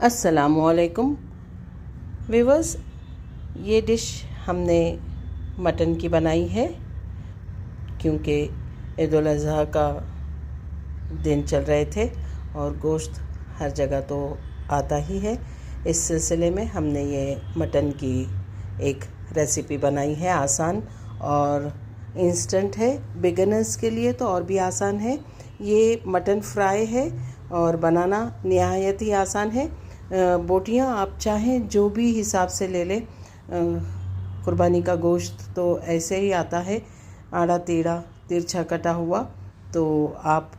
अस्सलामुअलैकुम व्यूअर्स, ये डिश हमने मटन की बनाई है क्योंकि ईद उल अज़हा का दिन चल रहे थे और गोश्त हर जगह तो आता ही है। इस सिलसिले में हमने ये मटन की एक रेसिपी बनाई है, आसान और इंस्टेंट है। बिगिनर्स के लिए तो और भी आसान है। ये मटन फ्राई है और बनाना निहायत ही आसान है। बोटियाँ आप चाहें जो भी हिसाब से ले लें। कुर्बानी का गोश्त तो ऐसे ही आता है, आड़ा टेढ़ा तिरछा कटा हुआ, तो आप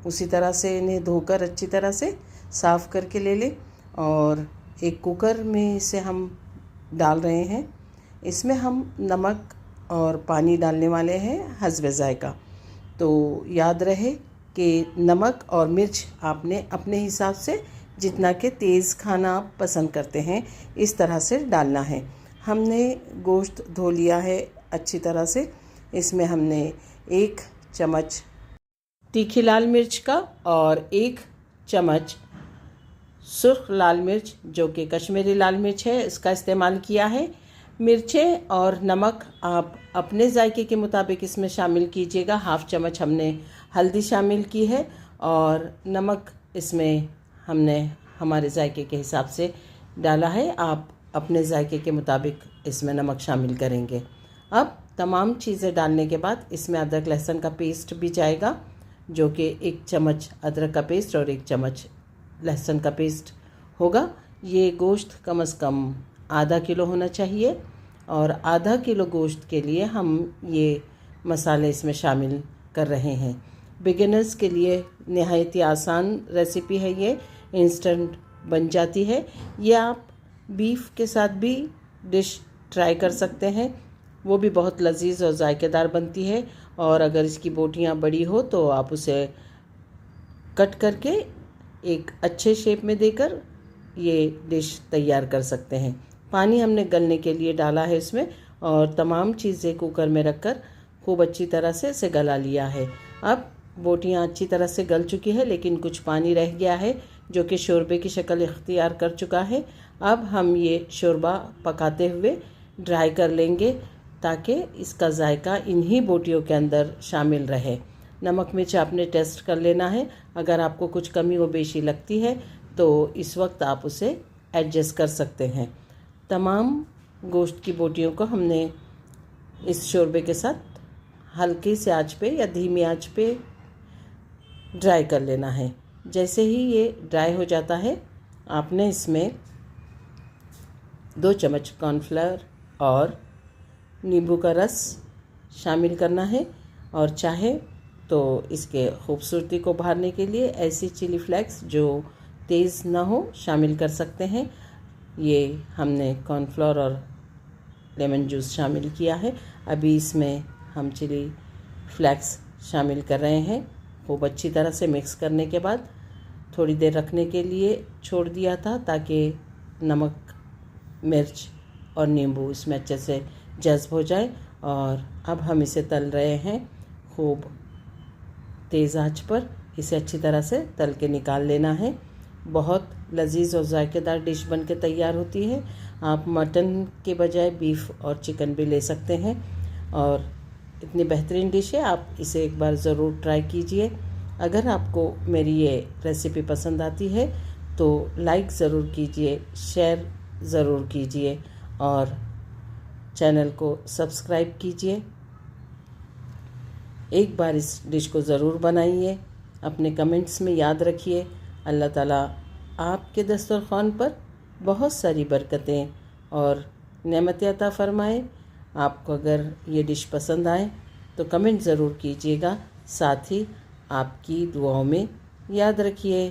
उसी तरह से इन्हें धोकर अच्छी तरह से साफ़ करके ले लें। और एक कुकर में इसे हम डाल रहे हैं। इसमें हम नमक और पानी डालने वाले हैं हस्बे ज़ायक़ा। तो याद रहे कि नमक और मिर्च आपने अपने हिसाब से, जितना कि तेज़ खाना आप पसंद करते हैं, इस तरह से डालना है। हमने गोश्त धो लिया है अच्छी तरह से। इसमें हमने 1 चम्मच तीखी लाल मिर्च का और 1 चम्मच सुर्ख लाल मिर्च, जो कि कश्मीरी लाल मिर्च है, इसका इस्तेमाल किया है। मिर्चें और नमक आप अपने जायके के मुताबिक इसमें शामिल कीजिएगा। 1/2 चम्मच हमने हल्दी शामिल की है और नमक इसमें हमने हमारे जायके के हिसाब से डाला है। आप अपने जायके के मुताबिक इसमें नमक शामिल करेंगे। अब तमाम चीज़ें डालने के बाद इसमें अदरक लहसुन का पेस्ट भी जाएगा, जो कि 1 चम्मच अदरक का पेस्ट और 1 चम्मच लहसुन का पेस्ट होगा। ये गोश्त कम से कम आधा किलो होना चाहिए और आधा किलो गोश्त के लिए हम ये मसाले इसमें शामिल कर रहे हैं। बिगिनर्स के लिए नहायत ही आसान रेसिपी है, ये इंस्टेंट बन जाती है। ये आप बीफ के साथ भी डिश ट्राई कर सकते हैं, वो भी बहुत लजीज और जायकेदार बनती है। और अगर इसकी बोटियां बड़ी हो तो आप उसे कट करके एक अच्छे शेप में देकर ये डिश तैयार कर सकते हैं। पानी हमने गलने के लिए डाला है इसमें और तमाम चीज़ें कुकर में रखकर खूब अच्छी तरह से इसे गला लिया है। अब बोटियां अच्छी तरह से गल चुकी है, लेकिन कुछ पानी रह गया है जो कि शोरबे की शक्ल इख्तियार कर चुका है। अब हम ये शोरबा पकाते हुए ड्राई कर लेंगे ताकि इसका जायका इन्हीं बोटियों के अंदर शामिल रहे। नमक मिर्च आपने टेस्ट कर लेना है। अगर आपको कुछ कमी व बेशी लगती है तो इस वक्त आप उसे एडजस्ट कर सकते हैं। तमाम गोश्त की बोटियों को हमने इस शोरबे के साथ हल्की से आंच पे या धीमी आंच पे ड्राई कर लेना है। जैसे ही ये ड्राई हो जाता है, आपने इसमें 2 चम्मच कॉर्नफ्लावर और नींबू का रस शामिल करना है। और चाहे तो इसके खूबसूरती को उभारने के लिए ऐसी चिली फ्लेक्स जो तेज़ ना हो शामिल कर सकते हैं। ये हमने कॉर्नफ्लोर और लेमन जूस शामिल किया है। अभी इसमें हम चिली फ्लेक्स शामिल कर रहे हैं। खूब अच्छी तरह से मिक्स करने के बाद थोड़ी देर रखने के लिए छोड़ दिया था ताकि नमक, मिर्च और नींबू इसमें अच्छे से जज़्ब हो जाए। और अब हम इसे तल रहे हैं खूब तेज़ आंच पर। इसे अच्छी तरह से तल के निकाल लेना है। बहुत लजीज और जायकेदार डिश बन के तैयार होती है। आप मटन के बजाय बीफ और चिकन भी ले सकते हैं और इतनी बेहतरीन डिश है, आप इसे एक बार ज़रूर ट्राई कीजिए। अगर आपको मेरी ये रेसिपी पसंद आती है तो लाइक ज़रूर कीजिए, शेयर ज़रूर कीजिए और चैनल को सब्सक्राइब कीजिए। एक बार इस डिश को ज़रूर बनाइए। अपने कमेंट्स में याद रखिए। अल्लाह ताला आपके दस्तरख़्वान पर बहुत सारी बरकतें और नेमतें अता फ़रमाए। आपको अगर ये डिश पसंद आए तो कमेंट ज़रूर कीजिएगा। साथ ही आपकी दुआओं में याद रखिए।